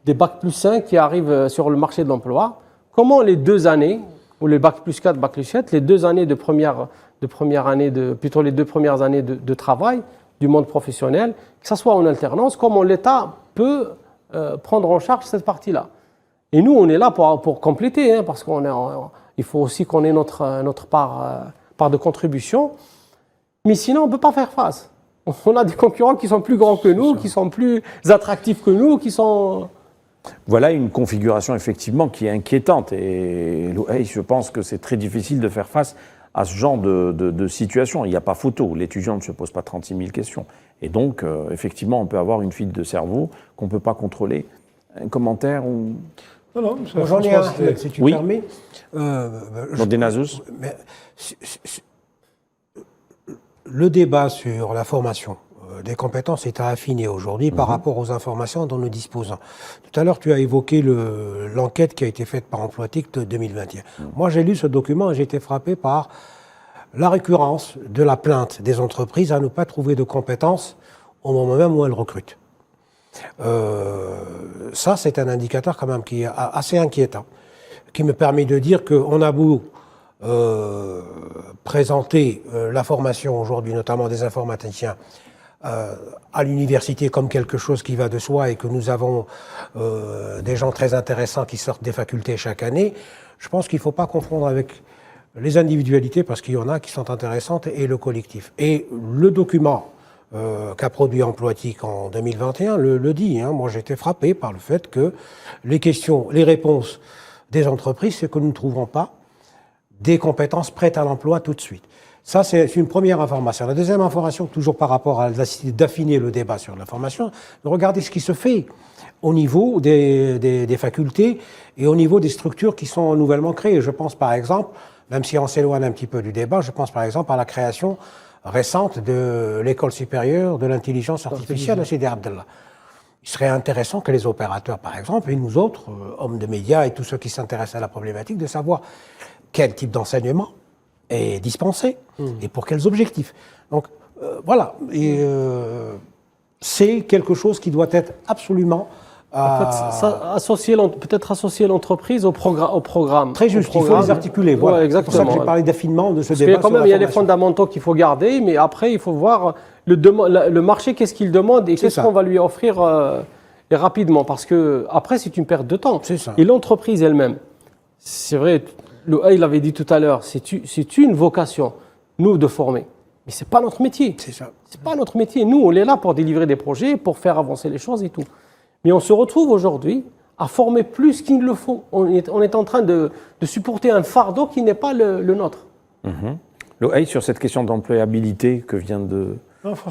des Bac plus 5 qui arrivent sur le marché de l'emploi, comment les 2 années, ou les Bac plus 4, Bac plus 7, les 2 années plutôt les 2 premières années de travail du monde professionnel, que ce soit en alternance, comment l'État peut prendre en charge cette partie-là. Et nous, on est là pour compléter, hein, parce il faut aussi qu'on ait notre part de contribution. Mais sinon, on ne peut pas faire face. On a des concurrents qui sont plus grands que nous, qui sont plus attractifs que nous, qui sont... Voilà une configuration effectivement qui est inquiétante. Et je pense que c'est très difficile de faire face à ce genre de situation. Il n'y a pas photo. L'étudiant ne se pose pas 36 000 questions. Et donc, effectivement, on peut avoir une fuite de cerveau qu'on ne peut pas contrôler. Un commentaire ou... Non, j'en ai un, si tu permets. Le débat sur la formation des compétences est à affiner aujourd'hui par rapport aux informations dont nous disposons. Tout à l'heure, tu as évoqué l'enquête qui a été faite par Emploitic de 2021. Moi, j'ai lu ce document et j'ai été frappé par la récurrence de la plainte des entreprises à ne pas trouver de compétences au moment même où elles recrutent. Ça, c'est un indicateur quand même qui est assez inquiétant, qui me permet de dire qu'on a beau présenter la formation aujourd'hui, notamment des informaticiens, à l'université comme quelque chose qui va de soi et que nous avons des gens très intéressants qui sortent des facultés chaque année, je pense qu'il ne faut pas confondre avec les individualités, parce qu'il y en a qui sont intéressantes, et le collectif. Et le document qu'a produit Emploitic en 2021 le dit. Hein. Moi, j'étais frappé par le fait que les réponses des entreprises, c'est que nous ne trouvons pas des compétences prêtes à l'emploi tout de suite. Ça, c'est une première information. La deuxième information, toujours par rapport à d'affiner le débat sur la formation, de regarder ce qui se fait au niveau des facultés et au niveau des structures qui sont nouvellement créées. Je pense par exemple, même si on s'éloigne un petit peu du débat, je pense par exemple à la création récente de l'École supérieure de l'intelligence artificielle à Sidi Abdallah. Il serait intéressant que les opérateurs, par exemple, et nous autres, hommes de médias et tous ceux qui s'intéressent à la problématique, de savoir quel type d'enseignement est dispensé et pour quels objectifs. Donc voilà, et c'est quelque chose qui doit être absolument... En fait, peut-être associer l'entreprise au programme. Très juste, il faut les articuler. Voilà. Ouais, exactement. C'est pour ça que j'ai parlé d'affinement de ce débat. Parce qu'il y a les fondamentaux qu'il faut garder, mais après, il faut voir le marché, qu'est-ce qu'il demande et qu'est-ce qu'on va lui offrir rapidement. Parce que après, c'est une perte de temps. C'est ça. Et l'entreprise elle-même, c'est vrai, il avait dit tout à l'heure, c'est une vocation, nous, de former. Mais ce n'est pas notre métier. C'est ça. C'est pas notre métier. Nous, on est là pour délivrer des projets, pour faire avancer les choses et tout. Mais on se retrouve aujourd'hui à former plus qu'il ne le faut. On est en train de supporter un fardeau qui n'est pas le nôtre. Loïc, sur cette question d'employabilité que vient de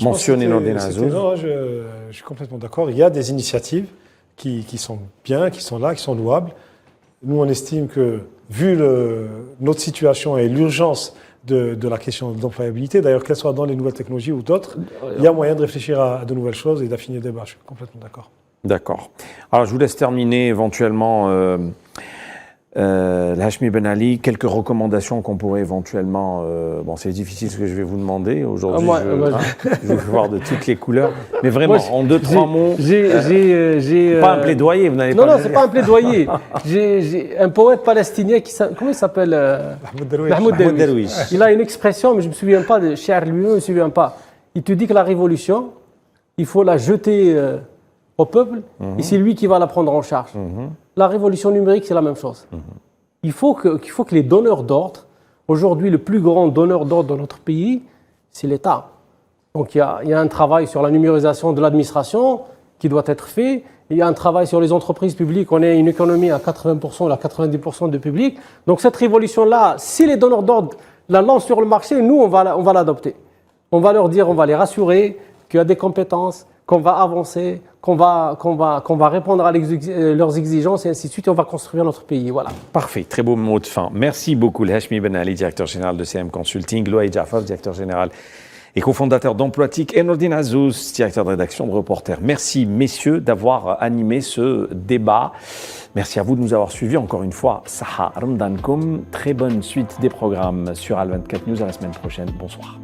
mentionner Nordin Azouz. Non, je suis complètement d'accord. Il y a des initiatives qui sont bien, qui sont là, qui sont louables. Nous, on estime que, vu notre situation et l'urgence de la question d'employabilité, d'ailleurs qu'elle soit dans les nouvelles technologies ou d'autres, il y a moyen de réfléchir à de nouvelles choses et d'affiner le débat. Je suis complètement d'accord. D'accord. Alors, je vous laisse terminer éventuellement, Hachmi Ben Ali, quelques recommandations qu'on pourrait éventuellement... bon, c'est difficile ce que je vais vous demander. Aujourd'hui, je vais voir de toutes les couleurs. Mais vraiment, en 2-3 mots... Pas un plaidoyer, vous n'avez pas... Non, c'est pas un plaidoyer. J'ai un poète palestinien qui... Comment il s'appelle Mahmoud Darwish. Il a une expression, mais je ne me souviens pas, de Cher lui-même, je ne me souviens pas. Il te dit que la révolution, il faut la jeter... au peuple, et c'est lui qui va la prendre en charge. La révolution numérique, c'est la même chose. Il faut que les donneurs d'ordre, aujourd'hui le plus grand donneur d'ordre dans notre pays, c'est l'État. Donc il y a un travail sur la numérisation de l'administration qui doit être fait, il y a un travail sur les entreprises publiques, on est une économie à 80%, à 90% de public. Donc cette révolution-là, si les donneurs d'ordre la lancent sur le marché, nous on va l'adopter. On va leur dire, on va les rassurer qu'il y a des compétences, qu'on va avancer, qu'on va répondre à leurs exigences et ainsi de suite, et on va construire notre pays. Voilà. Parfait, très beau mot de fin. Merci beaucoup, Hachmi Ben Ali, directeur général de CM Consulting, Loïc Jafar, directeur général et cofondateur d'Emploitique, et Nordine Azouz, directeur de rédaction de Reporter. Merci messieurs d'avoir animé ce débat. Merci à vous de nous avoir suivis. Encore une fois, Saha Ramdankoum. Très bonne suite des programmes sur Al 24 News. À la semaine prochaine. Bonsoir.